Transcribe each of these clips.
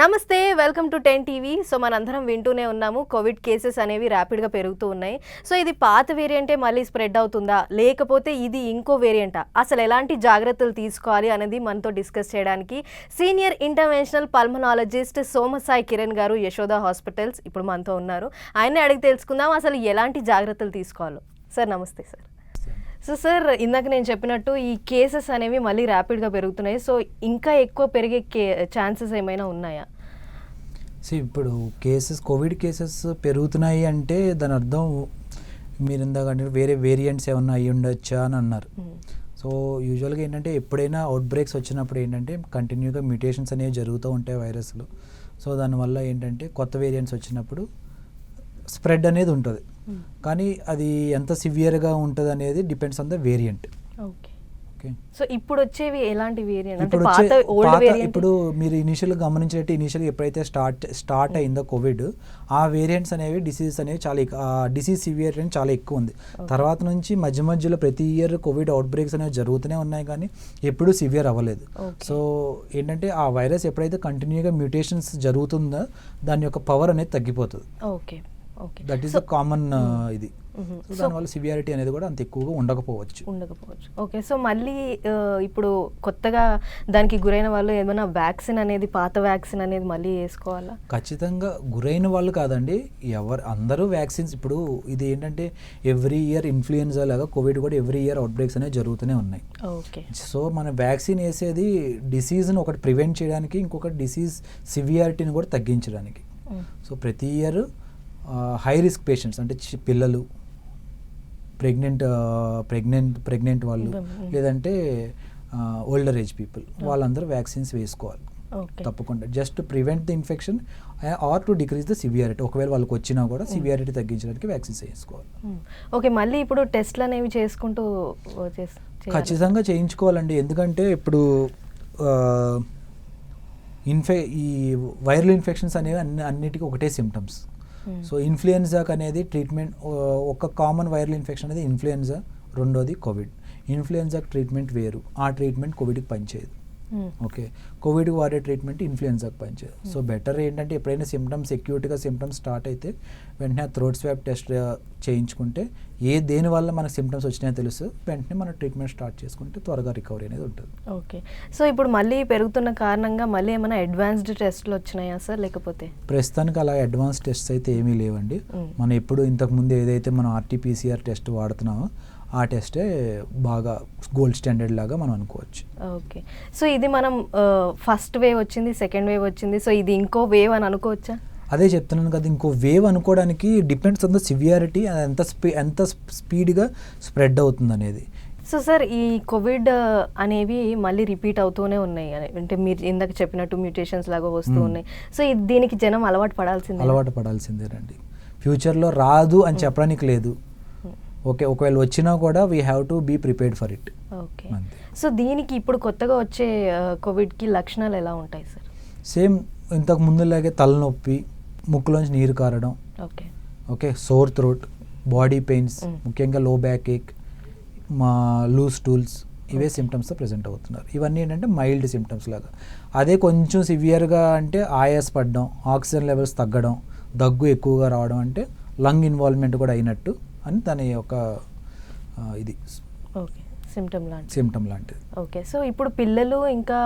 నమస్తే welcome to 10 TV. So మనందరం వింటూనే ఉన్నాము కోవిడ్ కేసెస్ అనేవి ర్యాపిడ్గా పెరుగుతూ ఉన్నాయి. సో ఇది పాత వేరియంటే మళ్ళీ స్ప్రెడ్ అవుతుందా, లేకపోతే ఇది ఇంకో వేరియంటా, అసలు ఎలాంటి జాగ్రత్తలు తీసుకోవాలి అనేది మనతో డిస్కస్ చేయడానికి సీనియర్ ఇంటర్వెన్షనల్ పల్మనాలజిస్ట్ సోమసాయి కిరణ్ గారు యశోద హాస్పిటల్స్ ఇప్పుడు మనతో ఉన్నారు. ఆయన్ని అడిగి తెలుసుకుందాం అసలు ఎలాంటి జాగ్రత్తలు తీసుకోవాలో. సార్ నమస్తే సార్. సో సార్, ఇందాక నేను చెప్పినట్టు ఈ కేసెస్ అనేవి మళ్ళీ ర్యాపిడ్గా పెరుగుతున్నాయి. సో ఇంకా ఎక్కువ పెరిగే ఛాన్సెస్ ఏమైనా ఉన్నాయా? ఇప్పుడు కోవిడ్ కేసెస్ పెరుగుతున్నాయి అంటే దాని అర్థం మీరు ఇందాక వేరే వేరియంట్స్ ఏమన్నా అయ్యి ఉండొచ్చా అని అన్నారు. సో యూజువల్గా ఏంటంటే ఎప్పుడైనా అవుట్ బ్రేక్స్ వచ్చినప్పుడు ఏంటంటే కంటిన్యూగా మ్యూటేషన్స్ అనేవి జరుగుతూ ఉంటాయి వైరస్లో. సో దానివల్ల ఏంటంటే కొత్త వేరియంట్స్ వచ్చినప్పుడు స్ప్రెడ్ అనేది ఉంటుంది. కానీ అది ఎంత సివియర్గా ఉంటుంది అనేది depends on the variant. Okay. So ఇప్పుడు వచ్చేవి ఎలాంటి వేరియంట్? ఇప్పుడు మీరు ఇనిషియల్గా గమనించినట్టు ఇనిషియల్గా ఎప్పుడైతే స్టార్ట్ అయిందో కోవిడ్, ఆ వేరియంట్స్ అనేవి డిసీజ్ అనేవి డిసీజ్ సివియర్ అని చాలా ఎక్కువ ఉంది. తర్వాత నుంచి మధ్యలో ప్రతి ఇయర్ కోవిడ్ అవుట్ బ్రేక్స్ అనేవి జరుగుతూనే ఉన్నాయి, కానీ ఎప్పుడూ సివియర్ అవ్వలేదు. సో ఏంటంటే ఆ వైరస్ ఎప్పుడైతే కంటిన్యూగా మ్యూటేషన్స్ జరుగుతుందో దాని యొక్క పవర్ అనేది తగ్గిపోతుంది. దట్ ఈస్ ద కామన్ ఇది. సో దానివల్ల సివియారిటీ అనేది కూడా అంత ఎక్కువగా ఉండకపోవచ్చు. ఓకే. సో మళ్ళీ ఇప్పుడు కొత్తగా దానికి గురైన వాళ్ళు ఏమైనా వ్యాక్సిన్ అనేది, పాత వ్యాక్సిన్ అనేది మళ్ళీ వేసుకోవాలా? ఖచ్చితంగా గురైన వాళ్ళు కాదండి, అందరూ వ్యాక్సిన్స్. ఇప్పుడు ఇది ఏంటంటే ఎవ్రీ ఇయర్ ఇన్ఫ్లుయెన్జా లాగా కోవిడ్ కూడా ఎవ్రీ ఇయర్ అవుట్ బ్రేక్స్ అనేవి జరుగుతూనే ఉన్నాయి. ఓకే. సో మన వ్యాక్సిన్ వేసేది డిసీజ్ని ఒకటి ప్రివెంట్ చేయడానికి, ఇంకొకటి డిసీజ్ సివియారిటీని కూడా తగ్గించడానికి. సో ప్రతి ఇయర్ హై రిస్క్ పేషెంట్స్ అంటే పిల్లలు, ప్రెగ్నెంట్ వాళ్ళు, లేదంటే ఓల్డర్ ఏజ్ పీపుల్, వాళ్ళందరూ వ్యాక్సిన్స్ వేసుకోవాలి తప్పకుండా. Just prevent the infection or to decrease the severity. ఒకవేళ వాళ్ళకి వచ్చినా కూడా సివియారిటీ తగ్గించడానికి వ్యాక్సిన్స్ వేసుకోవాలి. ఓకే. మళ్ళీ ఇప్పుడు టెస్ట్లు అనేవి చేసుకుంటూ ఖచ్చితంగా చేయించుకోవాలండి. ఎందుకంటే ఇప్పుడు ఈ వైరల్ ఇన్ఫెక్షన్స్ అనేవి అన్నిటికీ ఒకటే సిమ్టమ్స్. సో ఇన్ఫ్లుయెన్జాకి అనేది ట్రీట్మెంట్, ఒక కామన్ వైరల్ ఇన్ఫెక్షన్ అనేది ఇన్ఫ్లుయెన్జా, రెండోది కోవిడ్. ఇన్ఫ్లుయెన్జాకి ట్రీట్మెంట్ వేరు, ఆ ట్రీట్మెంట్ కోవిడ్కి పనిచేయదు. ఓకే. కోవిడ్కి వాడే ట్రీట్మెంట్ ఇన్ఫ్లుయెన్జాకి పనిచేయదు. సో బెటర్ ఏంటంటే ఎప్పుడైనా అక్యూట్గా సిమ్టమ్స్ స్టార్ట్ అయితే వెంటనే థ్రోట్ స్వాబ్ టెస్ట్ చేయించుకుంటే దేనివల్ల మనకు సిమ్టమ్స్ వచ్చినాయో తెలుసు, వెంటనే మన ట్రీట్మెంట్ స్టార్ట్ చేసుకుంటే త్వరగా రికవరీ అనేది ఉంటుంది. ఓకే. సో ఇప్పుడు మళ్ళీ పెరుగుతున్న కారణంగా మళ్ళీ ఏమైనా అడ్వాన్స్డ్ టెస్ట్లు వచ్చినాయా సార్, లేకపోతే? ప్రస్తుతానికి అలా అడ్వాన్స్ టెస్ట్స్ అయితే ఏమీ లేవండి. మనం ఎప్పుడు ఇంతకుముందు ఏదైతే మనం ఆర్టీపీసీఆర్ టెస్ట్ వాడుతున్నామో ఆ టెస్టే బాగా గోల్డ్ స్టాండర్డ్ లాగా మనం అనుకోవచ్చు. ఓకే. సో ఇది మనం ఫస్ట్ వేవ్ వచ్చింది, సెకండ్ వేవ్ వచ్చింది, సో ఇది ఇంకో వేవ్ అని అనుకోవచ్చా? అదే చెప్తున్నాను కదా, ఇంకో వేవ్ అనుకోవడానికి డిపెండ్స్ ఆన్ ద సివియారిటీ, ఎంత స్పీడ్గా స్ప్రెడ్ అవుతుంది అనేది. సో సార్, ఈ కోవిడ్ అనేవి మళ్ళీ రిపీట్ అవుతూనే ఉన్నాయి, అంటే మీరు ఇందాక చెప్పినట్టు మ్యూటేషన్స్ లాగా వస్తూ ఉన్నాయి. సో దీనికి జనం అలవాటు పడాల్సిందేనండి. ఫ్యూచర్లో రాదు అని చెప్పడానికి లేదు. ఓకే, ఒకవేళ వచ్చినా కూడా we have to be prepared for it. Okay. So దీనికి ఇప్పుడు కొత్తగా వచ్చే కోవిడ్కి లక్షణాలు ఎలా ఉంటాయి సార్? సేమ్ ఇంతకు ముందులాగే తలనొప్పి, ముక్కులోంచి నీరు కారడం, okay, sore throat, body pains, ముఖ్యంగా లో బ్యాక్ ఏక్, లూజ్ టూల్స్, ఇవే సిమ్టమ్స్తో ప్రజెంట్ అవుతున్నారు. ఇవన్నీ ఏంటంటే మైల్డ్ సిమ్టమ్స్ లాగా. అదే కొంచెం సివియర్గా అంటే ఆయాస పడడం, ఆక్సిజన్ లెవెల్స్ తగ్గడం, దగ్గు ఎక్కువగా రావడం, అంటే లంగ్ ఇన్వాల్వ్మెంట్ కూడా అయినట్టు అని దాని యొక్క ఇది సిమ్టమ్ లాంటిది. ఓకే. సో ఇప్పుడు పిల్లలు ఇంకా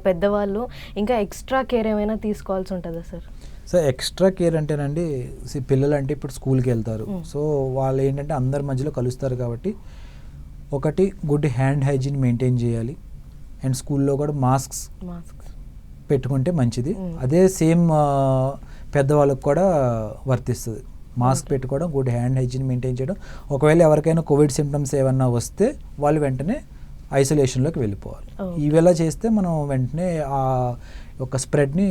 పెద్దవాళ్ళు ఇంకా ఎక్స్ట్రా కేర్ ఏమైనా తీసుకోవాల్సి ఉంటుందా సార్? సో ఎక్స్ట్రా కేర్ అంటేనండి, పిల్లలు అంటే ఇప్పుడు స్కూల్కి వెళ్తారు. సో వాళ్ళు ఏంటంటే అందరి మధ్యలో కలుస్తారు కాబట్టి ఒకటి గుడ్ హ్యాండ్ హైజీన్ మెయింటైన్ చేయాలి. అండ్ స్కూల్లో కూడా మాస్క్స్ పెట్టుకుంటే మంచిది. అదే సేమ్ పెద్దవాళ్ళకి కూడా వర్తిస్తుంది. మాస్క్ పెట్టుకోవడం, గుడ్ హ్యాండ్ హైజీన్ మెయింటైన్ చేయడం. ఒకవేళ ఎవరికైనా కోవిడ్ సిమ్టమ్స్ ఏమన్నా వస్తే వాళ్ళు వెంటనే ఐసోలేషన్లోకి వెళ్ళిపోవాలి. ఇవేలా చేస్తే మనం వెంటనే ఆ ఒక స్ప్రెడ్ని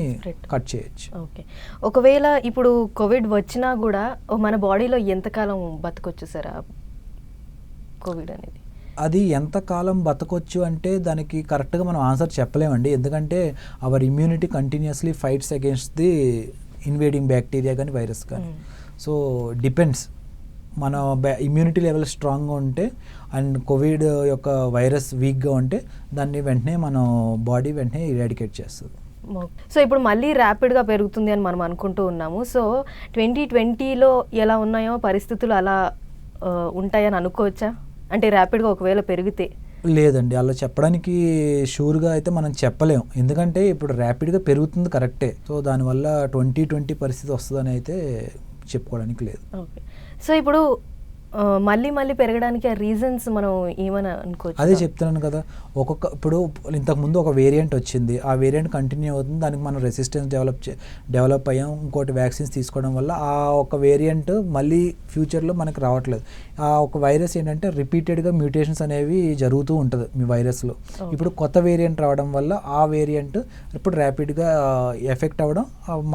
కట్ చేయొచ్చు. ఓకే. ఒకవేళ ఇప్పుడు కోవిడ్ వచ్చినా కూడా మన బాడీలో ఎంతకాలం బతకొచ్చు సార్ కోవిడ్ అనేది? అది ఎంతకాలం బతకొచ్చు అంటే దానికి కరెక్ట్గా మనం ఆన్సర్ చెప్పలేమండి. ఎందుకంటే our immunity continuously fights against the invading bacteria కానీ వైరస్ కానీ. సో డిపెండ్స్, మన ఇమ్యూనిటీ లెవెల్ స్ట్రాంగ్గా ఉంటే అండ్ కోవిడ్ యొక్క వైరస్ వీక్గా ఉంటే దాన్ని వెంటనే మన బాడీ వెంటనే ఇరాడికేట్ చేస్తుంది. సో ఇప్పుడు మళ్ళీ ర్యాపిడ్గా పెరుగుతుంది అని మనం అనుకుంటూ ఉన్నాము. సో 2020లో ఎలా ఉన్నాయో పరిస్థితులు అలా ఉంటాయని అనుకోవచ్చా? అంటే ర్యాపిడ్గా ఒకవేళ పెరిగితే? లేదండి, అలా చెప్పడానికి షూర్గా అయితే మనం చెప్పలేం. ఎందుకంటే ఇప్పుడు ర్యాపిడ్గా పెరుగుతుంది కరెక్టే. సో దానివల్ల 2020 పరిస్థితి వస్తుందని అయితే చెప్పుకోవడానికి లేదు. ఓకే. సో ఇప్పుడు మళ్ళీ పెరగడానికి ఆ రీజన్స్ మనం ఏమైనా అనుకోవచ్చు? అదే చెప్తున్నాను కదా, ఇప్పుడు ఇంతకుముందు ఒక వేరియంట్ వచ్చింది, ఆ వేరియంట్ కంటిన్యూ అవుతుంది, దానికి మనం రెసిస్టెన్స్ డెవలప్ అయ్యాం, ఇంకోటి వ్యాక్సిన్స్ తీసుకోవడం వల్ల ఆ ఒక వేరియంట్ మళ్ళీ ఫ్యూచర్లో మనకు రావట్లేదు. ఆ ఒక వైరస్ ఏంటంటే రిపీటెడ్గా మ్యూటేషన్స్ అనేవి జరుగుతూ ఉంటుంది మీ వైరస్లో. ఇప్పుడు కొత్త వేరియంట్ రావడం వల్ల ఆ వేరియంట్ ఇప్పుడు ర్యాపిడ్గా ఎఫెక్ట్ అవ్వడం,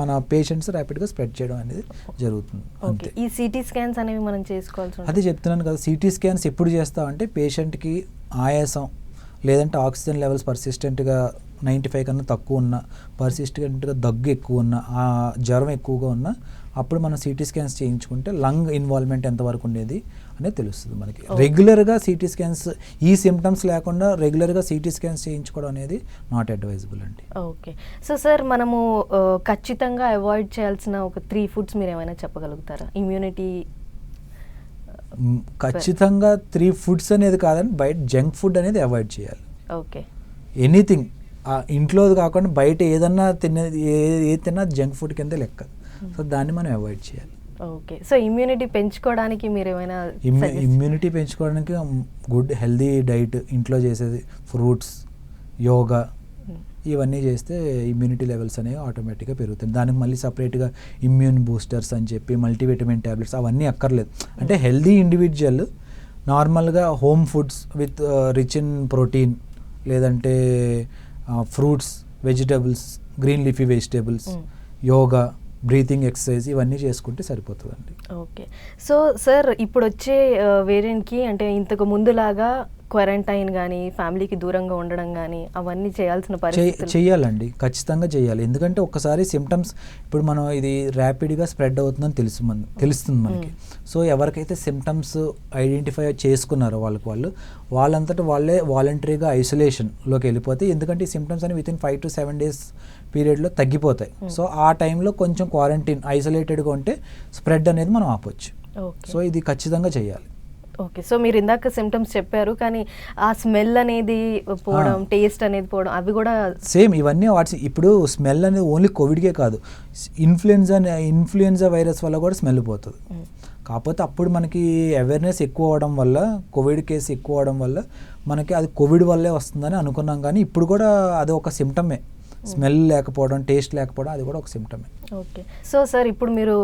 మన పేషెంట్స్ ర్యాపిడ్గా స్ప్రెడ్ చేయడం అనేది జరుగుతుంది. ఓకే. ఈ సిటీ స్కాన్స్ అనేవి మనం చేసుకోవాల్సి? అదే చెప్తున్నాను కదా, సిటీ స్కాన్స్ ఎప్పుడు చేస్తామంటే పేషెంట్కి ఆయాసం లేదంటే ఆక్సిజన్ లెవెల్స్ పర్సిస్టెంట్గా 95 కన్నా తక్కువ ఉన్న, పర్సిస్టెంట్గా దగ్గు ఎక్కువ ఉన్న, ఆ జ్వరం ఎక్కువగా ఉన్న, అప్పుడు మనం సిటీ స్కాన్స్ చేయించుకుంటే లంగ్ ఇన్వాల్వ్మెంట్ ఎంతవరకు ఉండేది అనేది తెలుస్తుంది మనకి. రెగ్యులర్గా సిటీ స్కాన్స్ ఈ సిమ్టమ్స్ లేకుండా రెగ్యులర్గా సిటీ స్కాన్స్ చేయించుకోవడం అనేది నాట్ అడ్వైజబుల్ అండి. ఓకే. సో సార్, మనము ఖచ్చితంగా అవాయిడ్ చేయాల్సిన ఒక 3 ఫుడ్స్ మీరు ఏమైనా చెప్పగలుగుతారా? ఇమ్యూనిటీ ఖచ్చితంగా 3 ఫుడ్స్ అనేది కాదని బయట జంక్ ఫుడ్ అనేది అవాయిడ్ చేయాలి. ఓకే. ఎనీథింగ్ ఇంట్లోది కాకుండా బయట ఏదన్నా ఏది తిన్నా జంక్ ఫుడ్ కింద లెక్క. సో దాన్ని మనం అవాయిడ్ చేయాలి. ఓకే. సో ఇమ్యూనిటీ పెంచుకోవడానికి మీరు ఏమైనా ఇమ్యూనిటీ పెంచుకోవడానికి గుడ్ హెల్దీ డైట్, ఇంట్లో చేసేది, ఫ్రూట్స్, యోగా, ఇవన్నీ చేస్తే ఇమ్యూనిటీ లెవెల్స్ అనేవి ఆటోమేటిక్గా పెరుగుతాయి. దానికి మళ్ళీ సపరేట్గా ఇమ్యూన్ బూస్టర్స్ అని చెప్పి మల్టీవిటమిన్ ట్యాబ్లెట్స్ అవన్నీ అక్కర్లేదు. అంటే హెల్దీ ఇండివిజువల్ నార్మల్గా home foods with rich in protein, లేదంటే fruits, vegetables, green leafy vegetables, yoga, breathing exercise ఇవన్నీ చేసుకుంటే సరిపోతుందండి. ఓకే. సో సార్, ఇప్పుడు వచ్చే వేరియంట్కి అంటే ఇంతకు ముందులాగా క్వారంటైన్ కానీ ఫ్యామిలీకి దూరంగా ఉండడం కానీ అవన్నీ చేయాల్సిన పరిస్థితి చేయాలండి, ఖచ్చితంగా చేయాలి. ఎందుకంటే ఒక్కసారి సిమ్టమ్స్ ఇప్పుడు మనం ఇది ర్యాపిడ్గా స్ప్రెడ్ అవుతుందని తెలుస్తుంది మనకి. సో ఎవరికైతే సిమ్టమ్స్ ఐడెంటిఫై చేసుకున్నారో వాళ్ళంతటా వాళ్ళే వాలంటరీగా ఐసోలేషన్లోకి వెళ్ళిపోతే, ఎందుకంటే ఈ సిమ్టమ్స్ అని వితిన్ 5 to 7 days పీరియడ్లో తగ్గిపోతాయి. సో ఆ టైంలో కొంచెం క్వారంటైన్ ఐసోలేటెడ్గా ఉంటే స్ప్రెడ్ అనేది మనం ఆపొచ్చు. సో ఇది ఖచ్చితంగా చేయాలి. ఓకే. సో మీరు ఇందాక సిమ్టమ్స్ చెప్పారు, కానీ ఆ స్మెల్ అనేది పోవడం, టేస్ట్ అనేది పోవడం, అవి కూడా సేమ్ ఇవన్నీ ఇప్పుడు స్మెల్ అనేది ఓన్లీ కోవిడ్కే కాదు, ఇన్ఫ్లుయెన్జా వైరస్ వల్ల కూడా స్మెల్ పోతుంది. కాకపోతే అప్పుడు మనకి అవేర్నెస్ ఎక్కువ అవడం వల్ల, కోవిడ్ కేసు ఎక్కువ అవడం వల్ల మనకి అది కోవిడ్ వల్లే వస్తుందని అనుకున్నాం. కానీ ఇప్పుడు కూడా అది ఒక సిమ్టమే, స్మెల్ లేకపోవడం, టేస్ట్ లేకపోవడం, అది కూడా ఒక సిమ్టమే. ఓకే. సో సార్, ఇప్పుడు మీరు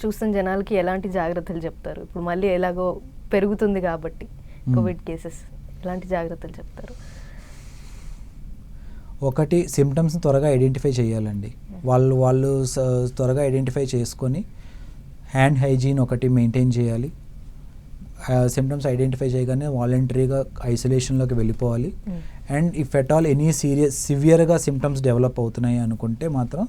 చూస్తున్న జనాలకి ఎలాంటి జాగ్రత్తలు చెప్తారు? ఇప్పుడు మళ్ళీ ఎలాగో పెరుగుతుంది కాబట్టి కోవిడ్ కేసెస్, ఎలాంటి జాగ్రత్తలు చెప్తారు? ఒకటి, సిమ్టమ్స్ని త్వరగా ఐడెంటిఫై చేయాలండి. వాళ్ళు త్వరగా ఐడెంటిఫై చేసుకొని హ్యాండ్ హైజీన్ ఒకటి మెయింటైన్ చేయాలి. సిమ్టమ్స్ ఐడెంటిఫై చేయగానే వాలంటరీగా ఐసోలేషన్లోకి వెళ్ళిపోవాలి. And if at all any సివియర్గా సిమ్టమ్స్ డెవలప్ అవుతున్నాయి అనుకుంటే మాత్రం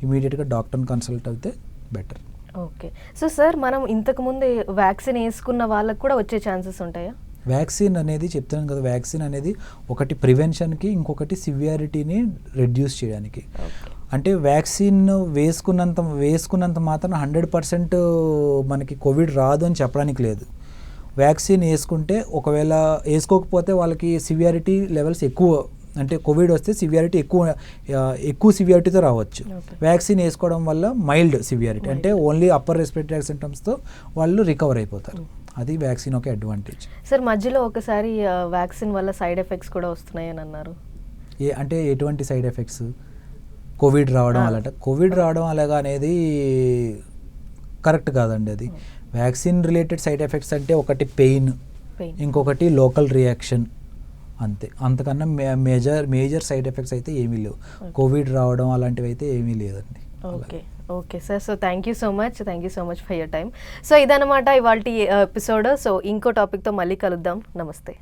ఇమీడియట్గా డాక్టర్ని కన్సల్ట్ అయితే బెటర్. ఓకే. సో సార్, మనం ఇంతకుముందు వ్యాక్సిన్ వేసుకున్న వాళ్ళకు కూడా వచ్చే ఛాన్సెస్ ఉంటాయా? వ్యాక్సిన్ అనేది చెప్తున్నాను కదా, వ్యాక్సిన్ అనేది ఒకటి ప్రివెన్షన్కి, ఇంకొకటి సివియారిటీని రెడ్యూస్ చేయడానికి. అంటే వ్యాక్సిన్ వేసుకున్నంత మాత్రం 100% మనకి కోవిడ్ రాదు అని చెప్పడానికి లేదు. వ్యాక్సిన్ వేసుకుంటే, ఒకవేళ వేసుకోకపోతే వాళ్ళకి సివియారిటీ లెవెల్స్ ఎక్కువ, అంటే కోవిడ్ వస్తే సివియారిటీ ఎక్కువ సివియారిటీతో రావచ్చు. వ్యాక్సిన్ వేసుకోవడం వల్ల మైల్డ్ సివియారిటీ, అంటే ఓన్లీ అప్పర్ రెస్పిరేటరీ సిమ్టమ్స్తో వాళ్ళు రికవర్ అయిపోతారు. అది వ్యాక్సిన్ ఒక అడ్వాంటేజ్. సార్, మధ్యలో ఒకసారి వ్యాక్సిన్ వల్ల సైడ్ ఎఫెక్ట్స్ కూడా వస్తున్నాయని అన్నారు. అంటే ఎటువంటి సైడ్ ఎఫెక్ట్స్? కోవిడ్ రావడం అలాట, కోవిడ్ రావడం అలాగా అనేది కరెక్ట్ కాదండి. అది వ్యాక్సిన్ రిలేటెడ్ సైడ్ ఎఫెక్ట్స్ అంటే ఒకటి పెయిన్, ఇంకొకటి లోకల్ రియాక్షన్, అంతే. అంతకన్నా మేజర్ సైడ్ ఎఫెక్ట్స్ అయితే ఏమీ లేవు. కోవిడ్ రావడం అలాంటివి అయితే ఏమీ లేదండి. Okay sir. So thank you so much for your time. So ఇదన్నమాట ఇవాల్టి ఎపిసోడ్. సో ఇంకో టాపిక్తో మళ్ళీ కలుద్దాం. నమస్తే.